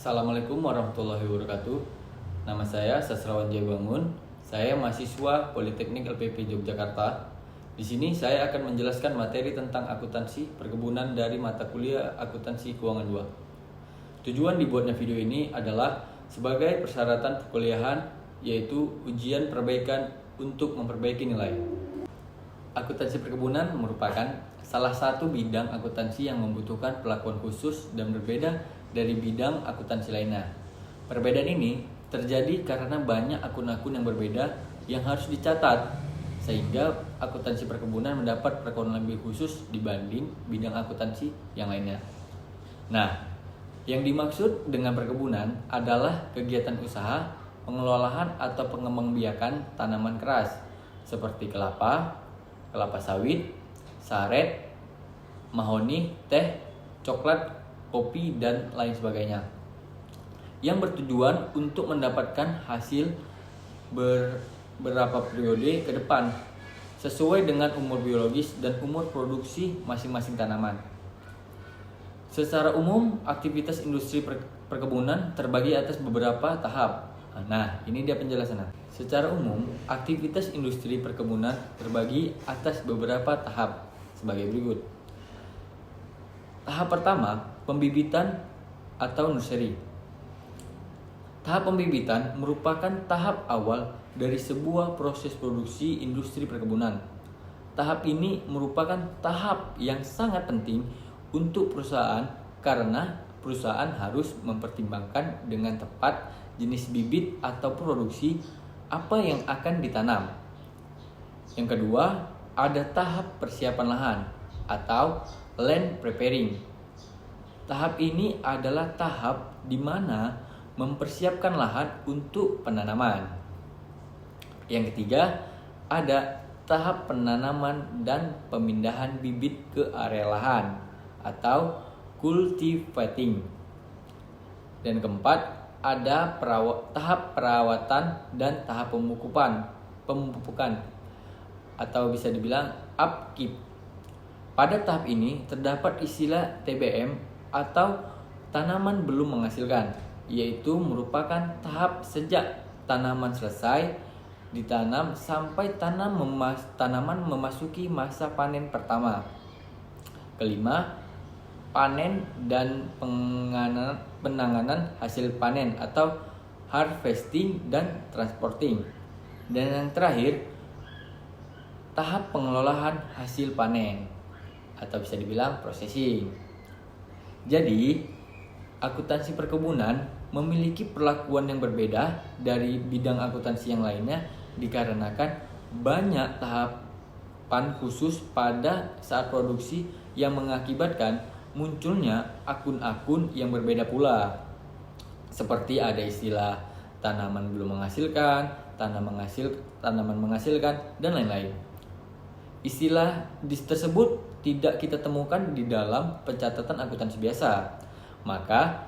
Assalamualaikum warahmatullahi wabarakatuh. Nama saya Sastrawan Jaya Bangun. Saya mahasiswa Politeknik LPP Yogyakarta. Di sini saya akan menjelaskan materi tentang akuntansi perkebunan dari mata kuliah Akuntansi Keuangan 2. Tujuan dibuatnya video ini adalah sebagai persyaratan perkuliahan, yaitu ujian perbaikan untuk memperbaiki nilai. Akuntansi perkebunan merupakan salah satu bidang akuntansi yang membutuhkan perlakuan khusus dan berbeda dari bidang akuntansi lainnya. Perbedaan ini terjadi karena banyak akun-akun yang berbeda yang harus dicatat, sehingga akuntansi perkebunan mendapat perlakuan lebih khusus dibanding bidang akuntansi yang lainnya. Nah, yang dimaksud dengan perkebunan adalah kegiatan usaha, pengelolaan atau pengembangbiakan tanaman keras seperti kelapa sawit, saret, mahoni, teh, coklat, kopi, dan lain sebagainya, yang bertujuan untuk mendapatkan hasil beberapa periode ke depan sesuai dengan umur biologis dan umur produksi masing-masing tanaman. Secara umum, aktivitas industri perkebunan terbagi atas beberapa tahap. Nah, ini dia penjelasannya. Secara umum, aktivitas industri perkebunan terbagi atas beberapa tahap sebagai berikut. Tahap pertama, pembibitan atau nursery. Tahap pembibitan merupakan tahap awal dari sebuah proses produksi industri perkebunan. Tahap ini merupakan tahap yang sangat penting untuk perusahaan karena perusahaan harus mempertimbangkan dengan tepat jenis bibit atau produksi apa yang akan ditanam. Yang kedua, ada tahap persiapan lahan atau land preparing. Tahap ini adalah tahap di mana mempersiapkan lahan untuk penanaman. Yang ketiga, ada tahap penanaman dan pemindahan bibit ke area lahan atau cultivating. Dan keempat, ada tahap perawatan dan tahap pemupukan atau bisa dibilang upkeep. Pada tahap ini terdapat istilah TBM atau tanaman belum menghasilkan, yaitu merupakan tahap sejak tanaman selesai ditanam sampai tanaman memasuki masa panen pertama. Kelima, panen dan penanganan hasil panen atau harvesting dan transporting. Dan yang terakhir, tahap pengelolaan hasil panen atau bisa dibilang processing. Jadi, akuntansi perkebunan memiliki perlakuan yang berbeda dari bidang akuntansi yang lainnya dikarenakan banyak tahapan khusus pada saat produksi yang mengakibatkan munculnya akun-akun yang berbeda pula. Seperti ada istilah tanaman belum menghasilkan, tanaman menghasilkan, dan lain-lain. Istilah tersebut tidak kita temukan di dalam pencatatan akuntansi biasa. Maka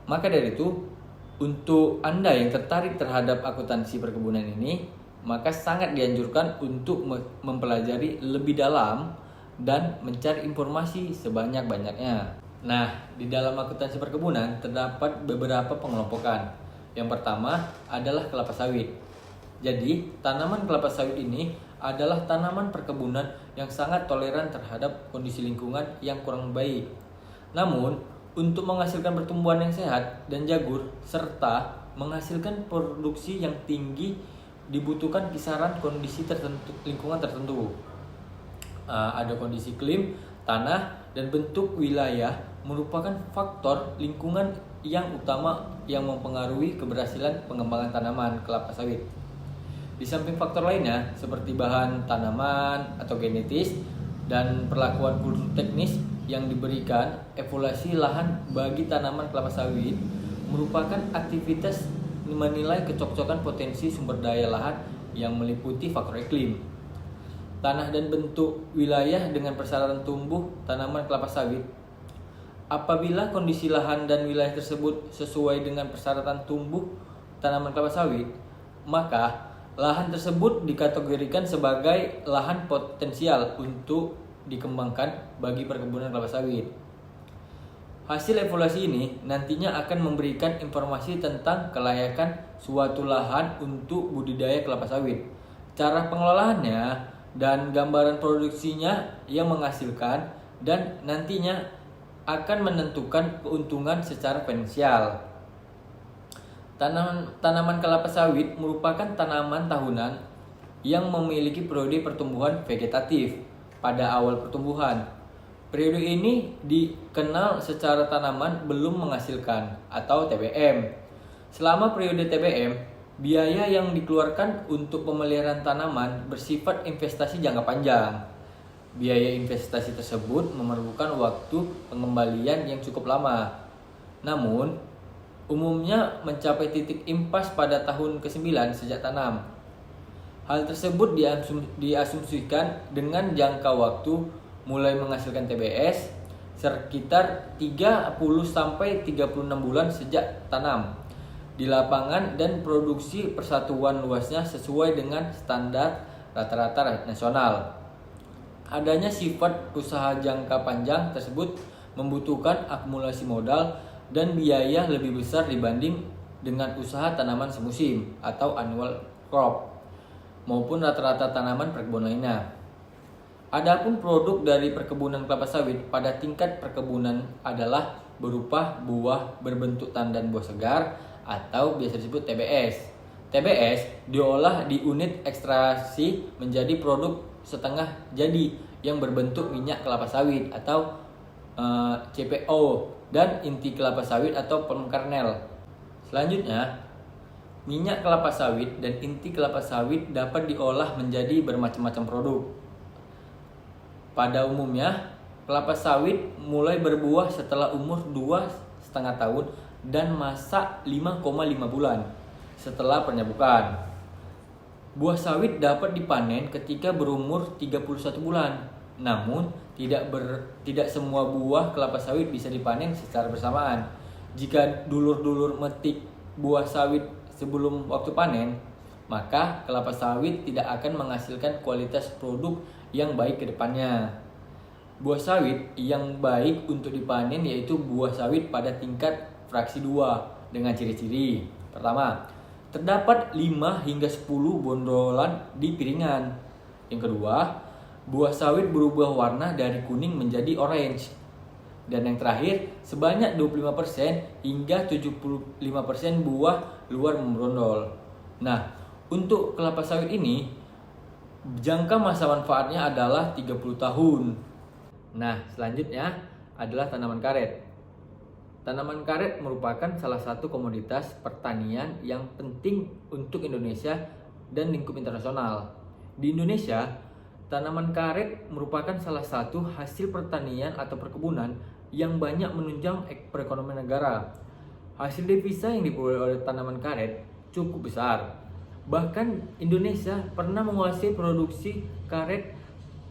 dari itu, untuk Anda yang tertarik terhadap akuntansi perkebunan ini, maka sangat dianjurkan untuk mempelajari lebih dalam dan mencari informasi sebanyak-banyaknya. Nah, di dalam akuntansi perkebunan terdapat beberapa pengelompokan. Yang pertama adalah kelapa sawit. Jadi, tanaman kelapa sawit ini adalah tanaman perkebunan yang sangat toleran terhadap kondisi lingkungan yang kurang baik. Namun, untuk menghasilkan pertumbuhan yang sehat dan jagur serta menghasilkan produksi yang tinggi dibutuhkan kisaran kondisi tertentu, lingkungan tertentu. Ada kondisi iklim, tanah, dan bentuk wilayah merupakan faktor lingkungan yang utama yang mempengaruhi keberhasilan pengembangan tanaman kelapa sawit. Di samping faktor lainnya seperti bahan tanaman atau genetis dan perlakuan kultur teknis yang diberikan, evaluasi lahan bagi tanaman kelapa sawit merupakan aktivitas menilai kecocokan potensi sumber daya lahan yang meliputi faktor iklim, tanah, dan bentuk wilayah dengan persyaratan tumbuh tanaman kelapa sawit. Apabila kondisi lahan dan wilayah tersebut sesuai dengan persyaratan tumbuh tanaman kelapa sawit, maka lahan tersebut dikategorikan sebagai lahan potensial untuk dikembangkan bagi perkebunan kelapa sawit. Hasil evaluasi ini nantinya akan memberikan informasi tentang kelayakan suatu lahan untuk budidaya kelapa sawit, cara pengelolaannya, dan gambaran produksinya yang menghasilkan, dan nantinya akan menentukan keuntungan secara finansial. Tanaman kelapa sawit merupakan tanaman tahunan yang memiliki periode pertumbuhan vegetatif pada awal pertumbuhan. Periode ini dikenal secara tanaman belum menghasilkan atau TBM. Selama periode TBM, biaya yang dikeluarkan untuk pemeliharaan tanaman bersifat investasi jangka panjang. Biaya investasi tersebut memerlukan waktu pengembalian yang cukup lama. Namun, umumnya mencapai titik impas pada tahun ke-9 sejak tanam. Hal tersebut diasumsikan dengan jangka waktu mulai menghasilkan TBS sekitar 30-36 bulan sejak tanam di lapangan, dan produksi persatuan luasnya sesuai dengan standar rata-rata nasional. Adanya sifat usaha jangka panjang tersebut membutuhkan akumulasi modal dan biaya lebih besar dibanding dengan usaha tanaman semusim atau annual crop maupun rata-rata tanaman perkebunan lainnya. Adapun produk dari perkebunan kelapa sawit pada tingkat perkebunan adalah berupa buah berbentuk tandan buah segar atau biasa disebut TBS. TBS diolah di unit ekstraksi menjadi produk setengah jadi yang berbentuk minyak kelapa sawit atau CPO dan inti kelapa sawit atau palm kernel. Selanjutnya, minyak kelapa sawit dan inti kelapa sawit dapat diolah menjadi bermacam-macam produk. Pada umumnya, kelapa sawit mulai berbuah setelah umur 2,5 tahun dan masa 5,5 bulan setelah penyabukan. Buah sawit dapat dipanen ketika berumur 31 bulan. Namun, tidak semua buah kelapa sawit bisa dipanen secara bersamaan. Jika dulur-dulur metik buah sawit sebelum waktu panen, maka kelapa sawit tidak akan menghasilkan kualitas produk yang baik ke depannya. Buah sawit yang baik untuk dipanen yaitu buah sawit pada tingkat fraksi 2 dengan ciri-ciri. Pertama, terdapat 5 hingga 10 bondolan di piringan. Yang kedua, buah sawit berubah warna dari kuning menjadi orange. Dan yang terakhir, sebanyak 25% hingga 75% buah luar membrondol. Nah, untuk kelapa sawit ini, jangka masa manfaatnya adalah 30 tahun. Nah, selanjutnya adalah tanaman karet. Tanaman karet merupakan salah satu komoditas pertanian yang penting untuk Indonesia dan lingkup internasional. Di Indonesia, tanaman karet merupakan salah satu hasil pertanian atau perkebunan yang banyak menunjang perekonomian negara. Hasil devisa yang diperoleh oleh tanaman karet cukup besar. Bahkan Indonesia pernah menguasai produksi karet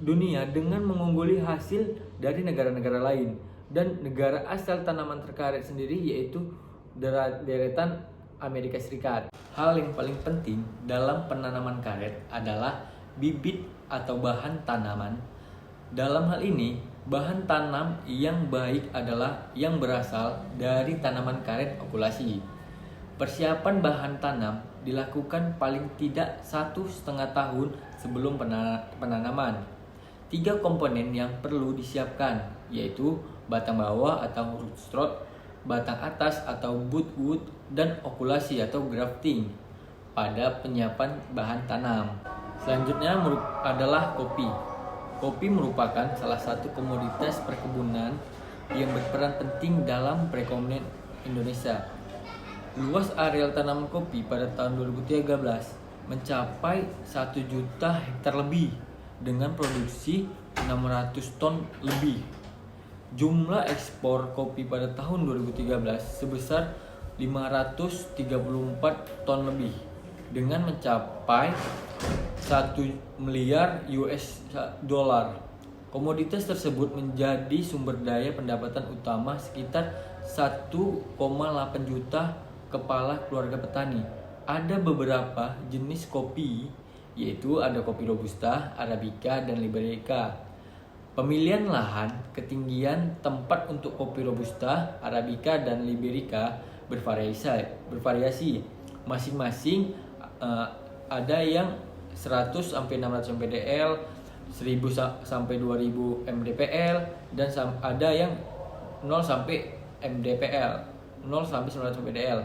dunia dengan mengungguli hasil dari negara-negara lain. Dan negara asal tanaman terkaret sendiri yaitu deretan Amerika Serikat. Hal yang paling penting dalam penanaman karet adalah bibit atau bahan tanaman. Dalam hal ini, bahan tanam yang baik adalah yang berasal dari tanaman karet okulasi. Persiapan bahan tanam dilakukan paling tidak 1,5 tahun sebelum penanaman. 3 komponen yang perlu disiapkan yaitu batang bawah atau rootstock, batang atas atau bootwood, dan okulasi atau grafting pada penyiapan bahan tanam. Selanjutnya adalah kopi. Kopi merupakan salah satu komoditas perkebunan yang berperan penting dalam perekonomian Indonesia. Luas areal tanaman kopi pada tahun 2013 mencapai 1 juta hektar lebih dengan produksi 600 ton lebih. Jumlah ekspor kopi pada tahun 2013 sebesar 534 ton lebih dengan mencapai 1 miliar US dollar. Komoditas tersebut menjadi sumber daya pendapatan utama sekitar 1,8 juta kepala keluarga petani. Ada beberapa jenis kopi, yaitu ada kopi Robusta, Arabica, dan Liberica. Pemilihan lahan, ketinggian tempat untuk kopi Robusta, Arabica, dan Liberica bervariasi. Masing-masing ada yang 100 sampai 600 mdpl, 1000 sampai 2000 mdpl, dan ada yang 0 sampai mdpl, 0 sampai 900 mdpl.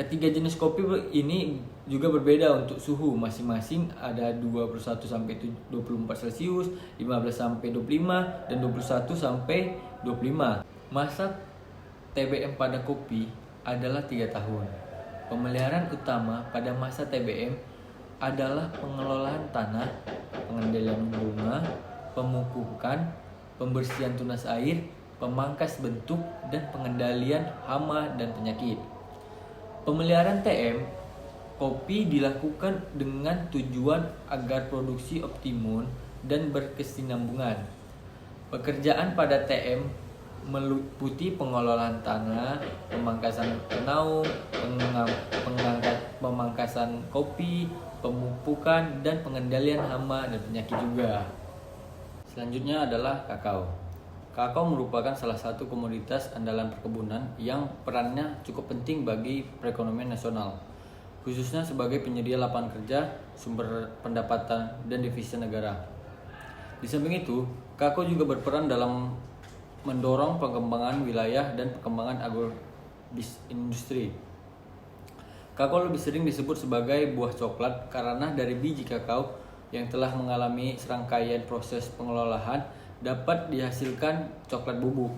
Ketiga jenis kopi ini juga berbeda untuk suhu, masing-masing ada 21 sampai 24 Celcius, 15 sampai 25, dan 21 sampai 25. Masa TBM pada kopi adalah 3 tahun. Pemeliharaan utama pada masa TBM adalah pengelolaan tanah, pengendalian bunga, pemupukan, pembersihan tunas air, pemangkas bentuk, dan pengendalian hama dan penyakit. Pemeliharaan TM kopi dilakukan dengan tujuan agar produksi optimum dan berkesinambungan. Pekerjaan pada TM meliputi pengelolaan tanah, pemangkasan penaung, pemangkasan kopi, pemupukan, dan pengendalian hama dan penyakit juga. Selanjutnya adalah kakao. Kakao merupakan salah satu komoditas andalan perkebunan yang perannya cukup penting bagi perekonomian nasional, khususnya sebagai penyedia lapangan kerja, sumber pendapatan, dan devisa negara. Di samping itu, kakao juga berperan dalam mendorong pengembangan wilayah dan perkembangan agroindustri. Kakao lebih sering disebut sebagai buah coklat karena dari biji kakao yang telah mengalami serangkaian proses pengelolaan dapat dihasilkan coklat bubuk.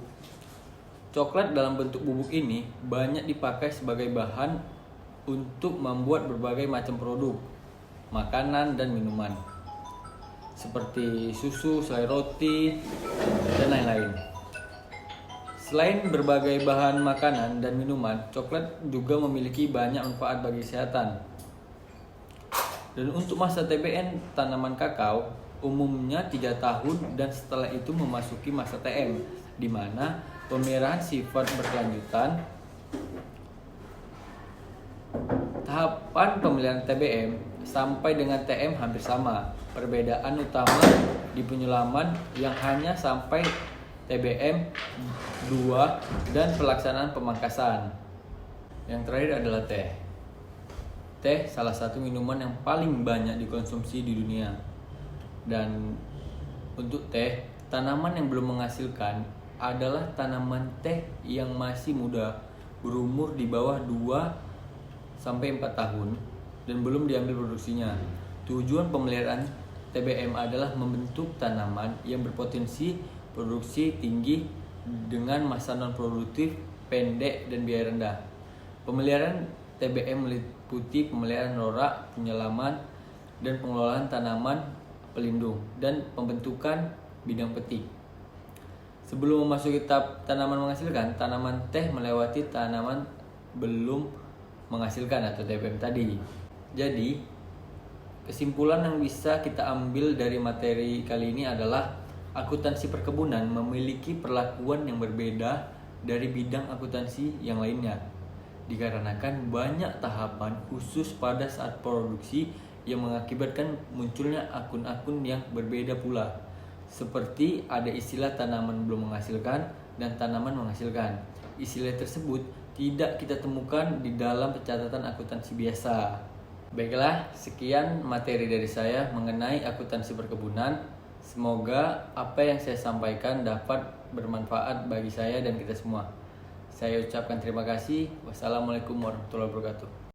Coklat dalam bentuk bubuk ini banyak dipakai sebagai bahan untuk membuat berbagai macam produk, makanan dan minuman, seperti susu, selai roti, dan lain-lain. Selain berbagai bahan makanan dan minuman, coklat juga memiliki banyak manfaat bagi kesehatan. Dan untuk masa TBN tanaman kakao umumnya 3 tahun dan setelah itu memasuki masa TM, di mana pemeliharaan sifat berkelanjutan. Tahapan pemeliharaan TBM sampai dengan TM hampir sama. Perbedaan utama di penyulaman yang hanya sampai TBM 2 dan pelaksanaan pemangkasan. Yang terakhir adalah teh. Teh salah satu minuman yang paling banyak dikonsumsi di dunia. Dan untuk teh, tanaman yang belum menghasilkan adalah tanaman teh yang masih muda, berumur di bawah 2 sampai 4 tahun dan belum diambil produksinya. Tujuan pemeliharaan TBM adalah membentuk tanaman yang berpotensi produksi tinggi dengan masa non produktif pendek dan biaya rendah. Pemeliharaan TBM meliputi pemeliharaan norak, penyelaman, dan pengelolaan tanaman pelindung dan pembentukan bidang petik. Sebelum memasuki tahap tanaman menghasilkan, tanaman teh melewati tanaman belum menghasilkan atau TBM tadi. Jadi, kesimpulan yang bisa kita ambil dari materi kali ini adalah akuntansi perkebunan memiliki perlakuan yang berbeda dari bidang akuntansi yang lainnya, dikarenakan banyak tahapan khusus pada saat produksi yang mengakibatkan munculnya akun-akun yang berbeda pula. Seperti ada istilah tanaman belum menghasilkan dan tanaman menghasilkan. Istilah tersebut tidak kita temukan di dalam pencatatan akuntansi biasa. Baiklah, sekian materi dari saya mengenai akuntansi perkebunan. Semoga apa yang saya sampaikan dapat bermanfaat bagi saya dan kita semua. Saya ucapkan terima kasih. Wassalamualaikum warahmatullahi wabarakatuh.